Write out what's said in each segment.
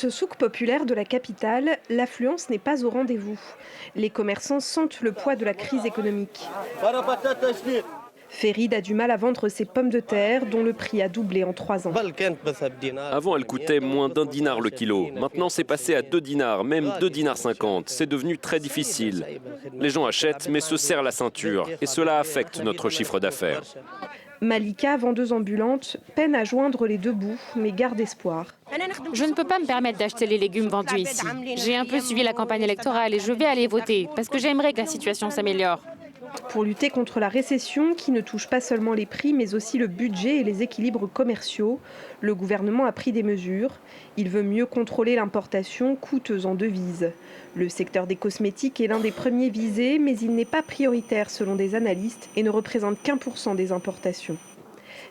Ce souk populaire de la capitale, l'affluence n'est pas au rendez-vous. Les commerçants sentent le poids de la crise économique. Ferid a du mal à vendre ses pommes de terre, dont le prix a doublé en 3 ans. Avant, elle coûtait moins d'1 dinar le kilo. Maintenant, c'est passé à 2 dinars, même 2 dinars 50. C'est devenu très difficile. Les gens achètent, mais se serrent la ceinture. Et cela affecte notre chiffre d'affaires. Malika, vendeuse ambulante, peine à joindre les deux bouts, mais garde espoir. Je ne peux pas me permettre d'acheter les légumes vendus ici. J'ai un peu suivi la campagne électorale et je vais aller voter parce que j'aimerais que la situation s'améliore. Pour lutter contre la récession qui ne touche pas seulement les prix mais aussi le budget et les équilibres commerciaux, le gouvernement a pris des mesures. Il veut mieux contrôler l'importation coûteuse en devises. Le secteur des cosmétiques est l'un des premiers visés, mais il n'est pas prioritaire selon des analystes et ne représente qu'1% des importations.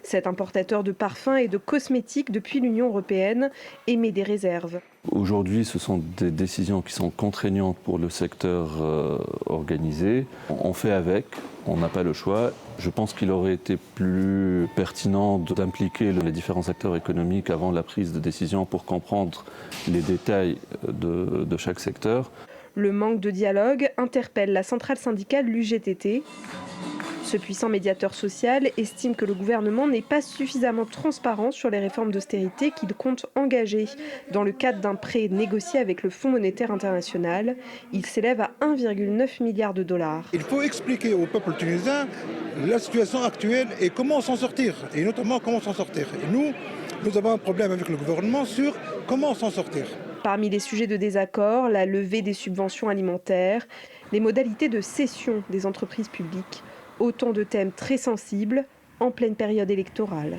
Cet importateur de parfums et de cosmétiques depuis l'Union européenne émet des réserves. Aujourd'hui, ce sont des décisions qui sont contraignantes pour le secteur organisé. On fait avec, on n'a pas le choix. Je pense qu'il aurait été plus pertinent d'impliquer les différents acteurs économiques avant la prise de décision pour comprendre les détails de chaque secteur. Le manque de dialogue interpelle la centrale syndicale l'UGTT. Ce puissant médiateur social estime que le gouvernement n'est pas suffisamment transparent sur les réformes d'austérité qu'il compte engager. Dans le cadre d'un prêt négocié avec le Fonds monétaire international, il s'élève à 1,9 milliard de dollars. Il faut expliquer au peuple tunisien la situation actuelle et comment s'en sortir, et notamment comment s'en sortir. Et nous avons un problème avec le gouvernement sur comment s'en sortir. Parmi les sujets de désaccord, la levée des subventions alimentaires, les modalités de cession des entreprises publiques. Autant de thèmes très sensibles en pleine période électorale.